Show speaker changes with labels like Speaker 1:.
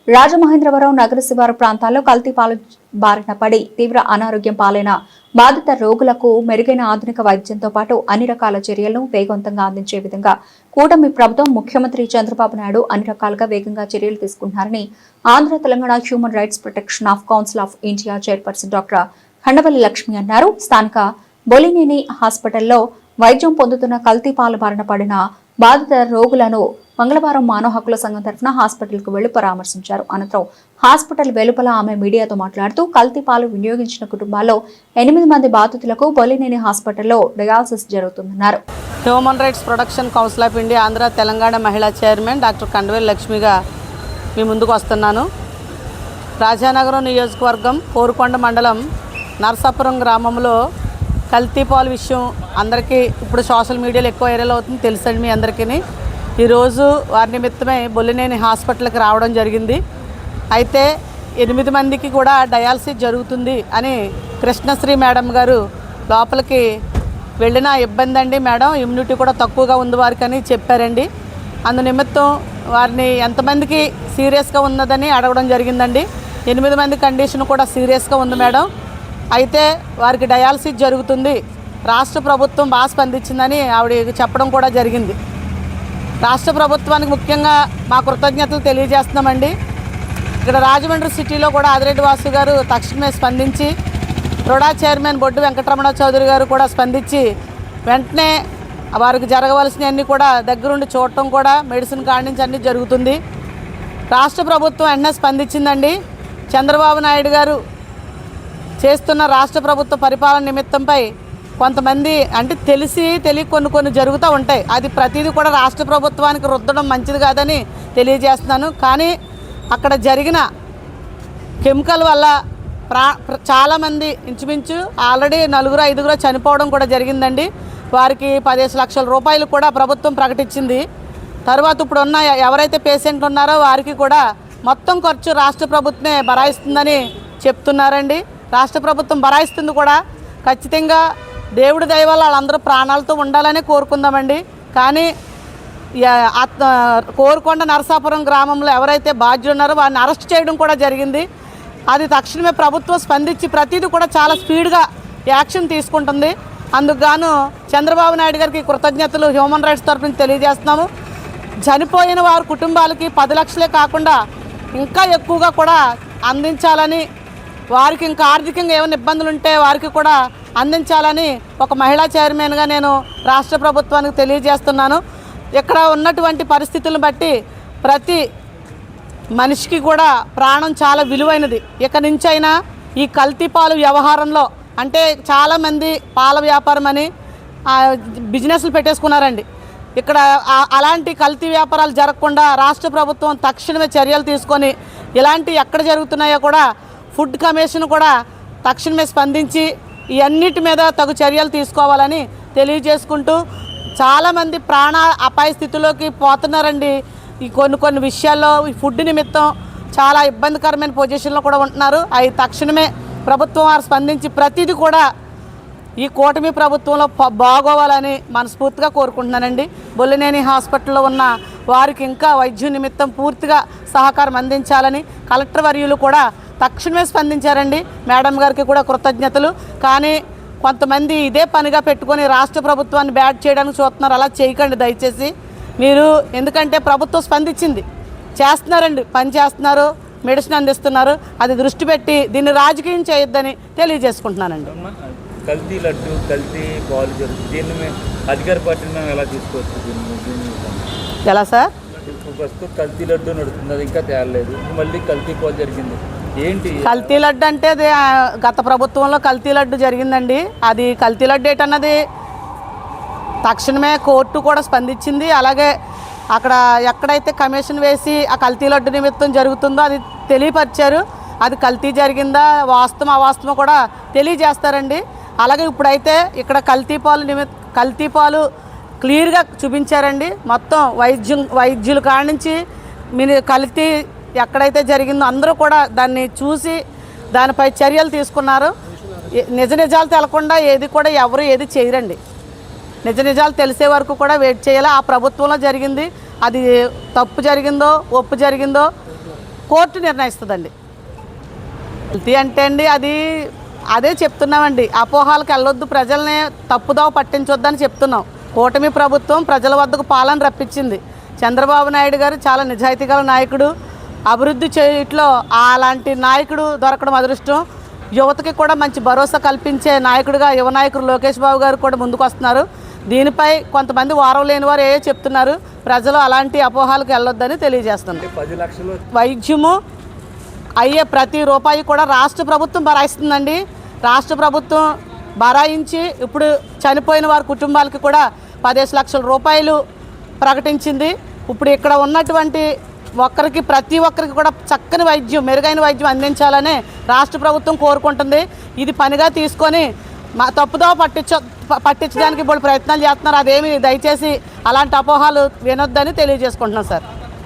Speaker 1: రాజమహేంద్రవరం నగర శివారు ప్రాంతాల్లో కల్తీ పాలు బారిన పడి తీవ్ర అనారోగ్యం పాలైన బాధిత రోగులకు మెరుగైన ఆధునిక వైద్యంతో పాటు అన్ని రకాల చర్యలను వేగవంతంగా అందించే విధంగా కూటమి ప్రభుత్వం ముఖ్యమంత్రి చంద్రబాబు నాయుడు అన్ని రకాలుగా వేగంగా చర్యలు తీసుకుంటున్నారని Andhra Telangana human rights protection of council of India chairperson doctor Khandavalli Lakshmi అన్నారు. స్థానిక బొలినేని హాస్పిటల్లో వైద్యం పొందుతున్న కల్తీ పాలు బారిన పడిన బాధిత రోగులను మంగళవారం మానవ హక్కుల సంఘం తరఫున హాస్పిటల్కు వెళ్లి పరామర్శించారు. అనంతరం హాస్పిటల్ వెలుపల ఆమె మీడియాతో మాట్లాడుతూ కల్తీ పాలు వినియోగించిన కుటుంబాల్లో 8 మంది బాధితులకు బొలినేని హాస్పిటల్లో డయాలసిస్ జరుగుతుందన్నారు.
Speaker 2: Human rights protection council of India Andhra Telangana మహిళా చైర్మన్ డాక్టర్ ఖండవల్లి లక్ష్మిగా మీ ముందుకు వస్తున్నాను. రాజానగరం నియోజకవర్గం కోరుకొండ మండలం నరసాపురం గ్రామంలో కల్తీ పాలు విషయం అందరికీ ఇప్పుడు సోషల్ మీడియాలో ఎక్కువ వైరల్ అవుతుంది, తెలుసండి మీ అందరికీ. ఈరోజు వారి నిమిత్తమై బొల్లినేని హాస్పిటల్కి రావడం జరిగింది. అయితే 8 మందికి కూడా డయాలసిస్ జరుగుతుంది అని కృష్ణశ్రీ మేడం గారు లోపలికి వెళ్ళిన ఇబ్బంది అండి మేడం, ఇమ్యూనిటీ కూడా తక్కువగా ఉంది వారికి అని చెప్పారండి. అందు నిమిత్తం వారిని ఎంతమందికి సీరియస్గా ఉన్నదని అడగడం జరిగిందండి. 8 మంది కండిషన్ కూడా సీరియస్గా ఉంది మేడం. అయితే వారికి డయాలసిస్ జరుగుతుంది, రాష్ట్ర ప్రభుత్వం బాగా స్పందించిందని ఆవిడ చెప్పడం కూడా జరిగింది. రాష్ట్ర ప్రభుత్వానికి ముఖ్యంగా మా కృతజ్ఞతలు తెలియజేస్తున్నామండి. ఇక్కడ రాజమండ్రి సిటీలో కూడా ఆదిరెడ్డి వాసు గారు తక్షణమే స్పందించి, రుడా చైర్మన్ బొడ్డు వెంకటరమణ చౌదరి గారు కూడా స్పందించి వెంటనే వారికి జరగవలసినవన్నీ కూడా దగ్గరుండి చూడటం కూడా మెడిసిన్ కాడి నుంచి అన్నీ జరుగుతుంది. రాష్ట్ర ప్రభుత్వం వెంటనే స్పందించిందండి. చంద్రబాబు నాయుడు గారు చేస్తున్న రాష్ట్ర ప్రభుత్వ పరిపాలన నిమిత్తంపై కొంతమంది అంటే తెలియక కొన్ని జరుగుతూ ఉంటాయి. అది ప్రతిదీ కూడా రాష్ట్ర ప్రభుత్వానికి రుద్దడం మంచిది కాదని తెలియజేస్తున్నాను. కానీ అక్కడ జరిగిన కెమికల్ వల్ల చాలామంది ఇంచుమించు ఆల్రెడీ 4-5 చనిపోవడం కూడా జరిగిందండి. వారికి 15 లక్షల రూపాయలు కూడా ప్రభుత్వం ప్రకటించింది. తర్వాత ఇప్పుడున్న ఎవరైతే పేషెంట్లు ఉన్నారో వారికి కూడా మొత్తం ఖర్చు రాష్ట్ర ప్రభుత్వమే భరాయిస్తుందని చెప్తున్నారండి. రాష్ట్ర ప్రభుత్వం భరాయిస్తుంది కూడా. ఖచ్చితంగా దేవుడి దయ వల్ల వాళ్ళందరూ ప్రాణాలతో ఉండాలని కోరుకుందామండి. కానీ కోరుకొండ నరసాపురం గ్రామంలో ఎవరైతే బాధ్యులు ఉన్నారో వారిని అరెస్ట్ చేయడం కూడా జరిగింది. అది తక్షణమే ప్రభుత్వం స్పందించి ప్రతిదీ కూడా చాలా స్పీడ్గా యాక్షన్ తీసుకుంటుంది. అందుకు గాను చంద్రబాబు నాయుడు గారికి కృతజ్ఞతలు హ్యూమన్ రైట్స్ తరఫున తెలియజేస్తున్నాము. చనిపోయిన వారి కుటుంబాలకి 10 లక్షలే కాకుండా ఇంకా ఎక్కువగా కూడా అందించాలని, వారికి ఇంకా ఆర్థికంగా ఏమైనా ఇబ్బందులు ఉంటే వారికి కూడా అందించాలని ఒక మహిళా చైర్మన్గా నేను రాష్ట్ర ప్రభుత్వానికి తెలియజేస్తున్నాను. ఇక్కడ ఉన్నటువంటి పరిస్థితులను బట్టి ప్రతి మనిషికి కూడా ప్రాణం చాలా విలువైనది. ఇక నుంచైనా ఈ కల్తీ పాలు వ్యవహారంలో అంటే చాలామంది పాల వ్యాపారం అని బిజినెస్లు పెట్టేసుకున్నారండి. ఇక్కడ అలాంటి కల్తీ వ్యాపారాలు జరగకుండా రాష్ట్ర ప్రభుత్వం తక్షణమే చర్యలు తీసుకొని ఇలాంటి ఎక్కడ జరుగుతున్నాయో కూడా ఫుడ్ కమిషన్ కూడా తక్షణమే స్పందించి ఈ అన్నిటి మీద తగు చర్యలు తీసుకోవాలని తెలియజేసుకుంటూ, చాలామంది ప్రాణ అపాయ స్థితిలోకి పోతున్నారండి. ఈ కొన్ని విషయాల్లో ఈ ఫుడ్ నిమిత్తం చాలా ఇబ్బందికరమైన పొజిషన్లో కూడా ఉంటున్నారు. అవి తక్షణమే ప్రభుత్వం వారు స్పందించి ప్రతిదీ కూడా ఈ కూటమి ప్రభుత్వంలో బాగోవాలని మనస్ఫూర్తిగా కోరుకుంటున్నానండి. బొల్లినేని హాస్పిటల్లో ఉన్న వారికి ఇంకా వైద్యం నిమిత్తం పూర్తిగా సహకారం అందించాలని కలెక్టర్ వర్యులు కూడా తక్షణమే స్పందించారండి. మేడం గారికి కూడా కృతజ్ఞతలు. కానీ కొంతమంది ఇదే పనిగా పెట్టుకొని రాష్ట్ర ప్రభుత్వాన్ని బ్యాడ్ చేయడానికి చూస్తున్నారు. అలా చేయకండి దయచేసి మీరు. ఎందుకంటే ప్రభుత్వం స్పందించింది, చేస్తున్నారండి, పని చేస్తున్నారు, మెడిసిన్ అందిస్తున్నారు. అది దృష్టి పెట్టి దీన్ని రాజకీయం చేయొద్దని తెలియజేసుకుంటున్నానండి.
Speaker 3: కల్తీ లడ్డు, కల్తీ పాలు జరుగుతుంది, దీన్ని అధికార పార్టీని మేము ఎలా తీసుకోవచ్చు?
Speaker 2: ఎలా సార్?
Speaker 3: ఫస్ట్ కల్తీ లడ్డు నడుస్తుంది, అది ఇంకా తేలలేదు, మళ్ళీ కల్తీ పాలు జరిగింది. ఏంటి
Speaker 2: కల్తీ లడ్డు అంటే? అది గత ప్రభుత్వంలో కల్తీ లడ్డు జరిగిందండి. అది కల్తీ లడ్డు ఏంటన్నది తక్షణమే కోర్టు కూడా స్పందించింది. అలాగే అక్కడ ఎక్కడైతే కమిషన్ వేసి ఆ కల్తీ లడ్డు నిమిత్తం జరుగుతుందో అది తెలియపరిచారు. అది కల్తీ జరిగిందా వాస్తవం అవాస్తవం కూడా తెలియజేస్తారండి. అలాగే ఇప్పుడైతే ఇక్కడ కల్తీ పాలు క్లియర్గా చూపించారండి. మొత్తం వైద్యుల కాడి నుంచి మీరు కల్తీ ఎక్కడైతే జరిగిందో అందరూ కూడా దాన్ని చూసి దానిపై చర్యలు తీసుకున్నారు. నిజాలు తెలకుండా ఎవరు ఏది చేయరండి. నిజాలు తెలిసే వరకు కూడా వెయిట్ చేయాలి. ఆ ప్రభుత్వంలో జరిగింది, అది తప్పు జరిగిందో ఒప్పు జరిగిందో కోర్టు నిర్ణయిస్తుందండి. కల్తీ అంటే అండి అదే చెప్తున్నామండి, అపోహాలకు వెళ్ళొద్దు, ప్రజల్ని తప్పుదోవ పట్టించొద్దని చెప్తున్నాం. కూటమి ప్రభుత్వం ప్రజల వద్దకు పాలన రప్పించింది. చంద్రబాబు నాయుడు గారు చాలా నిజాయితీ గల నాయకుడు, అభివృద్ధి చేయట్లో అలాంటి నాయకుడు దొరకడం అదృష్టం. యువతకి కూడా మంచి భరోసా కల్పించే నాయకుడిగా యువ నాయకుడు లోకేష్ బాబు గారు కూడా ముందుకు వస్తున్నారు. దీనిపై కొంతమంది వారం లేని వారు చెప్తున్నారు. ప్రజలు అలాంటి అపోహాలకు వెళ్ళొద్దని తెలియజేస్తున్నారు.
Speaker 3: 10 లక్షలు
Speaker 2: వైద్యము అయ్యే ప్రతి రూపాయి కూడా రాష్ట్ర ప్రభుత్వం భరాయిస్తుందండి. రాష్ట్ర ప్రభుత్వం భరాయించి ఇప్పుడు చనిపోయిన వారి కుటుంబాలకి కూడా 15 లక్షల రూపాయలు ప్రకటించింది. ఇప్పుడు ఇక్కడ ఉన్నటువంటి ప్రతి ఒక్కరికి కూడా చక్కని వైద్యం, మెరుగైన వైద్యం అందించాలని రాష్ట్ర ప్రభుత్వం కోరుకుంటుంది. ఇది పనిగా తీసుకొని తప్పుదోవ పట్టించడానికి ఇప్పుడు ప్రయత్నాలు చేస్తున్నారు. అదేమి దయచేసి అలాంటి అపోహాలు వినొద్దని తెలియజేసుకుంటున్నాం సార్.